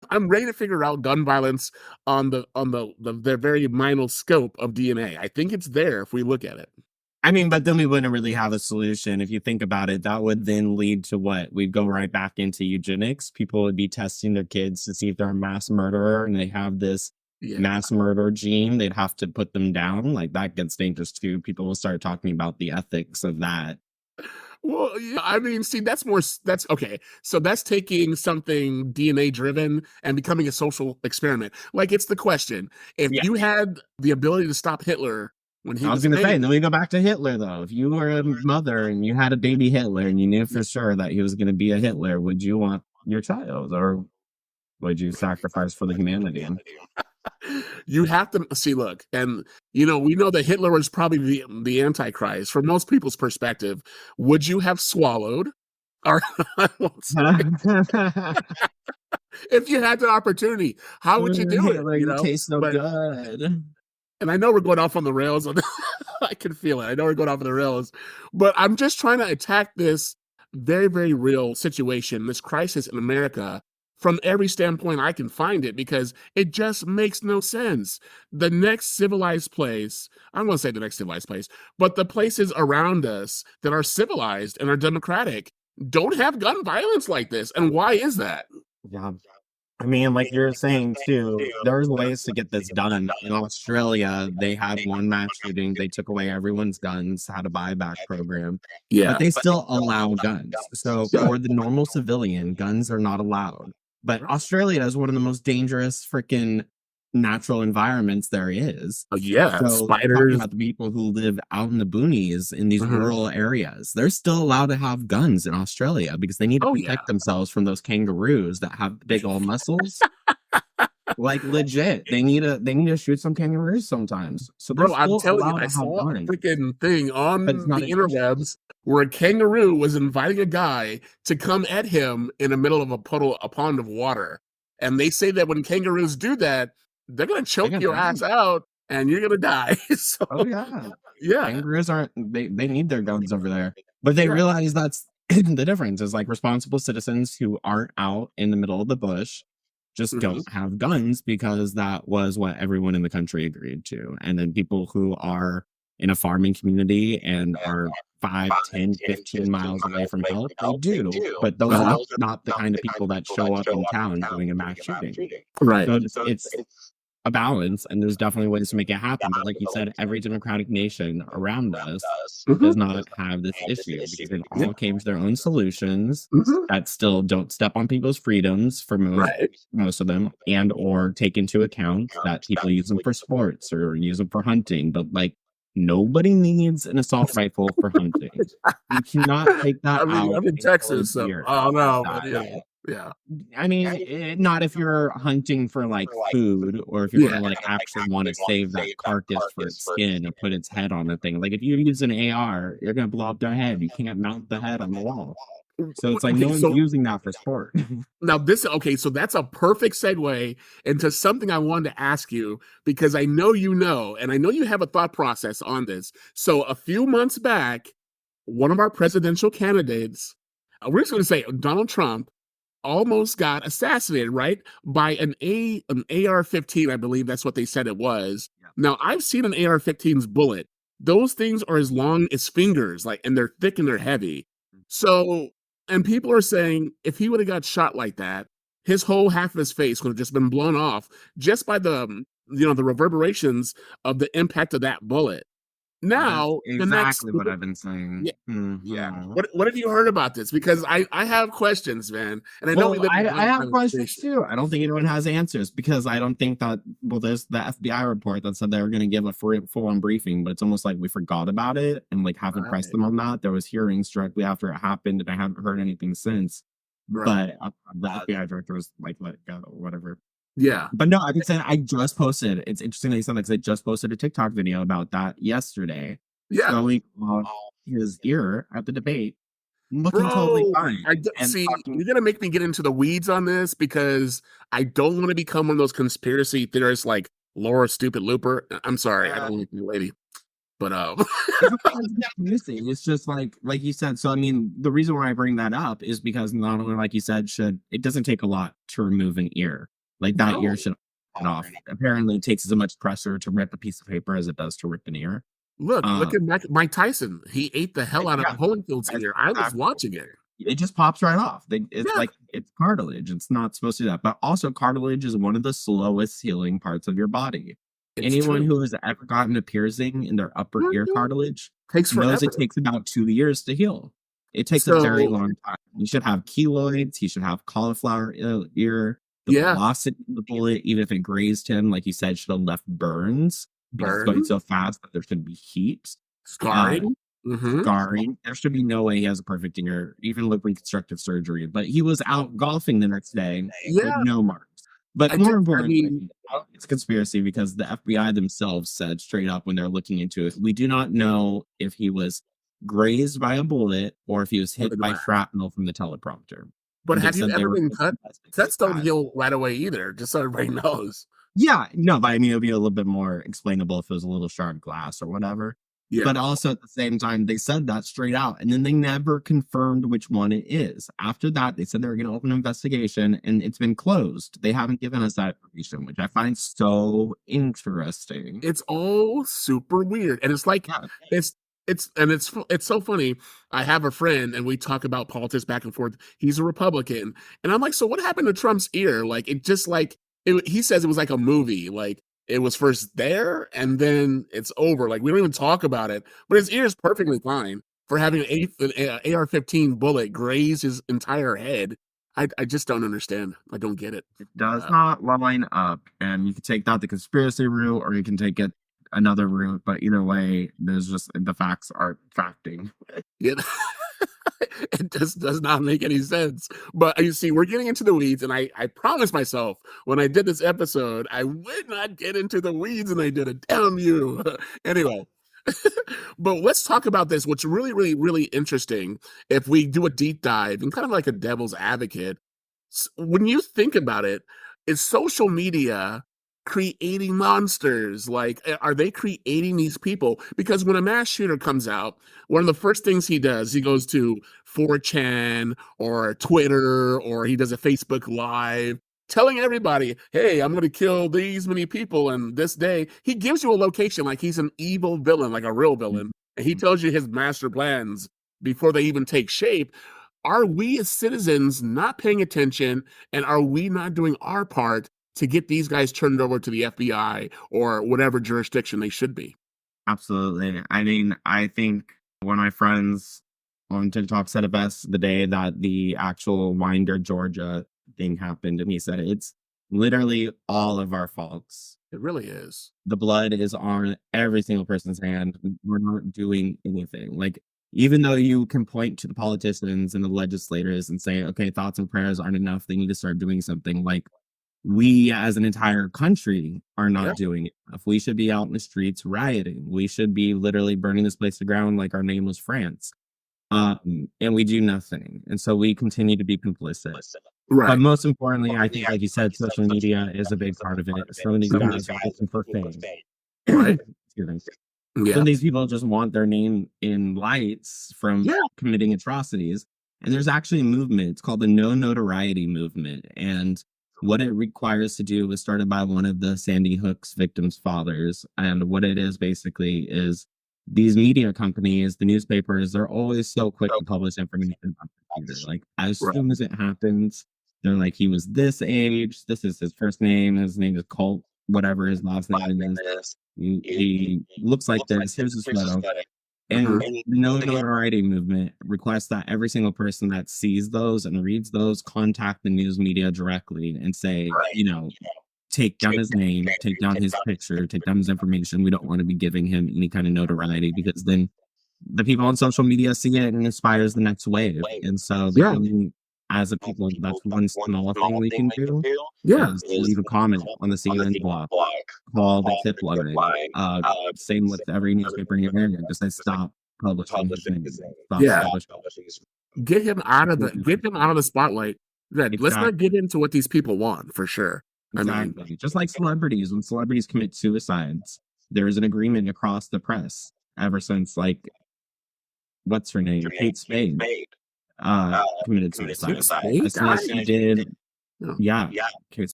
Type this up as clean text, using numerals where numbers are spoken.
I'm ready to figure out gun violence on the very minor scope of DNA. I think it's there if we look at it. I mean, but then we wouldn't really have a solution. If you think about it, that would then lead to what? We'd go right back into eugenics. People would be testing their kids to see if they're a mass murderer and they have this Yeah. mass murder gene. They'd have to put them down. Like that gets dangerous too. People will start talking about the ethics of that. Well, yeah, I mean, see, that's okay. So that's taking something DNA driven and becoming a social experiment. Like it's the question: if Yeah. you had the ability to stop Hitler when he I was was a going to say, and then baby, we go back to Hitler, though. If you were a mother and you had a baby Hitler and you knew for sure that he was going to be a Hitler, would you want your child or would you sacrifice for the humanity? you have to see. Look, and we know that Hitler was probably the Antichrist from most people's perspective. Would you have swallowed? Or I won't say. If you had the opportunity, how would you do it? Hitler, you taste so But good. and I know we're going off on the rails. I can feel it. I know we're going off on the rails, but I'm just trying to attack this very, very real situation, this crisis in America, from every standpoint I can find it, because it just makes no sense. The next civilized place, I'm going to say the next civilized place, but the places around us that are civilized and are democratic don't have gun violence like this. And why is that? Yeah. I mean, like you're saying too, there's ways to get this done. In Australia, they had one mass shooting. They took away everyone's guns, had a buyback program, but Yeah. they still allow guns. So for the normal civilian, guns are not allowed. But Australia is one of the most dangerous freaking natural environments there is. Yeah. So talking Spiders. about the people who live out in the boonies in these Mhm. rural areas, they're still allowed to have guns in Australia because they need to Oh, yeah. protect themselves from those kangaroos that have big old muscles. Like legit, they need to shoot some kangaroos sometimes. So they're Bro, I'm still telling you, allowed I to have saw a guns, freaking thing but it's on not the an issue. interwebs where a kangaroo was inviting a guy to come at him in the middle of a pond of water. And they say that when kangaroos do that, they're gonna They're choke gonna your die. ass out and you're gonna die. So Oh yeah, yeah, kangaroos aren't they need their guns over there, but they yeah. realize that's the difference is like responsible citizens who aren't out in the middle of the bush just Mhm. don't have guns because that was what everyone in the country agreed to. And then people who are in a farming community and are 5, 10, 15 miles away from help, they do. But those are not the kind of people that show up in town doing a mass shooting. Right. So it's a balance, and there's definitely ways to make it happen. But like you said, every democratic nation around us Mhm. does not have this issue because they Yeah. all came to their own solutions Mhm. that still don't step on people's freedoms for Right. most of them, and or take into account that people use them for sports or use them for hunting. But like nobody needs an assault rifle for hunting. You cannot take that I mean, out I'm in and call it Texas, so deer. I don't know, but That yeah. I mean, not if you're hunting for like food or if you're Yeah. gonna like actually want to save that carcass for its skin and put its head on the thing. Like if you use an AR, you're gonna blow up their head. You can't mount the head on the wall. So it's like no Okay, one's so using that for sport. now so that's a perfect segue into something I wanted to ask you, because I know and I know you have a thought process on this. So a few months back, one of our presidential candidates, we're just going to say Donald Trump, almost got assassinated, right? By an AR-15, I believe that's what they said it was. Now I've seen an AR-15's bullet. Those things are as long as fingers, like, and they're thick and they're heavy. So, and people are saying if he would have got shot like that, his whole half of his face would have just been blown off just by the reverberations of the impact of that bullet. That's Now, the next exactly what I've been saying. yeah, yeah. Mhm. What have you heard about this? Because I have questions, man, and I know we Well, live in a I gun have violent questions station. too. I don't think anyone has answers because I don't think that. Well, there's the FBI report that said they were going to give a full-on briefing, but it's almost like we forgot about it and like haven't pressed Right, them on that. There was hearings directly after it happened, and I haven't heard anything since. right. But the FBI director was like let go or whatever. Yeah, But no, I've been saying I just posted. It's interesting that you said that because I just posted a TikTok video about that yesterday, yeah, showing off his ear at the debate, looking totally bro. fine, and See. talking. You're gonna make me get into the weeds on this because I don't want to become one of those conspiracy theorists like Laura Stupid Looper. I'm sorry, I don't like you, lady. But It's not that it's confusing. It's just like you said. So I mean, the reason why I bring that up is because not only, like you said, should it doesn't take a lot to remove an ear. Like that ear no, should get off. Apparently, it takes as much pressure to rip a piece of paper as it does to rip an ear. look Uh, at Mike Tyson. He ate the hell out of yeah, Holyfield's that's ear. I was exactly. watching it. It just pops right off. It's Yeah, like it's cartilage. It's not supposed to do that. But also, cartilage is one of the slowest healing parts of your body. it's Anyone true. who has ever gotten a piercing in their upper ear Mhm. cartilage Takes knows it forever. takes about 2 years to heal. It takes a very So long time. You should have keloids. You should have cauliflower ear. The yeah, velocity of the bullet, even if it grazed him, like you said, should have left burns because it's going burn, so fast that there should be heat. Uh, scarring. Hmm. Scarring. There should be no way he has a perfect ear, even with reconstructive surgery. But he was out golfing the next day with Yeah, no marks. But I more just, I mean, importantly, it's a conspiracy because the FBI themselves said straight up when they're looking into it, we do not know if he was grazed by a bullet or if he was or hit the by glass. shrapnel from the teleprompter. But And they have you said they ever were been cut? investigate Cuts don't that. heal right away either. Just so everybody knows. Yeah, no, but I mean, it would be a little bit more explainable if it was a little sharp glass or whatever. Yeah. But also at the same time, they said that straight out, and then they never confirmed which one it is. After that, they said they were going to open an investigation, and it's been closed. They haven't given us that information, which I find so interesting. It's all super weird, and it's like Yeah, it's it's so funny. I have a friend, and we talk about politics back and forth. He's a Republican, and I'm like, so what happened to Trump's ear? Like it just like he says it was like a movie. Like it was first there, and then it's over. Like we don't even talk about it. But his ear is perfectly fine for having an AR-15 bullet graze his entire head. I just don't understand. I don't get it. it does Uh, not line up, and you can take that the conspiracy route, or you can take it another route. But either way, there's just the facts are facting. yeah. It just does not make any sense. But you see, we're getting into the weeds, and I promised myself when I did this episode, I would not get into the weeds, and I did it. Damn you. Anyway, but let's talk about this. What's really, really, really interesting if we do a deep dive and kind of like a devil's advocate, when you think about it, is social media creating monsters? Like, are they creating these people? Because when a mass shooter comes out, one of the first things he does, he goes to 4chan or Twitter or he does a Facebook Live telling everybody, hey, I'm going to kill these many people in this day. He gives you a location like he's an evil villain, like a real villain. And he tells you his master plans before they even take shape. Are we as citizens not paying attention, and are we not doing our part to get these guys turned over to the FBI or whatever jurisdiction they should be? Absolutely. I mean, I think one of my friends on TikTok said it best the day that the actual Winder, Georgia thing happened. And he said, it's literally all of our faults. It really is. The blood is on every single person's hand. We're not doing anything. Like, even though you can point to the politicians and the legislators and say, okay, thoughts and prayers aren't enough, they need to start doing something. Like, we as an entire country are Yeah. not doing it enough. We should be out in the streets rioting. We should be literally burning this place to ground like our name was France. And we do nothing. And so we continue to be complicit. But Right. most importantly, I think, like you said, social media is a big part of it. Some of these Mhm. guys are looking for fame. Right. Excuse me. Some Yeah. of these people just want their name in lights from Yeah. committing atrocities. And there's actually a movement. It's called the No Notoriety Movement. And what it requires to do was started by one of the Sandy Hook's victims' fathers. And what it is basically is these media companies, the newspapers, they're always so quick to publish information about the shooter. Like as Right. soon as it happens, they're like, he was this age, this is his first name, his name is Colt, whatever his last name is. He looks like this. Here's his photo. Mhm. And the no notoriety movement requests that every single person that sees those and reads those contact the news media directly and say, take down his name, take down his picture, take down his information. We don't want to be giving him any kind of notoriety because then the people on social media see it and inspires the next wave. And so the Yeah. only as a people, that's one small thing we can do Yeah. is leave a comment on the CNN blog, call the tip line. Same with every newspaper in your area. Just say stop publishing his name. Stop Yeah. publishing his Get him out of the spotlight. Good. Let's not exactly. get into what these people want for sure. I mean, Exactly. Just like celebrities, when celebrities commit suicides, there is an agreement across the press. ever since like what's her name? Kate Spade committed Kate suicide. Spade As soon as died? she did, No. yeah, Kate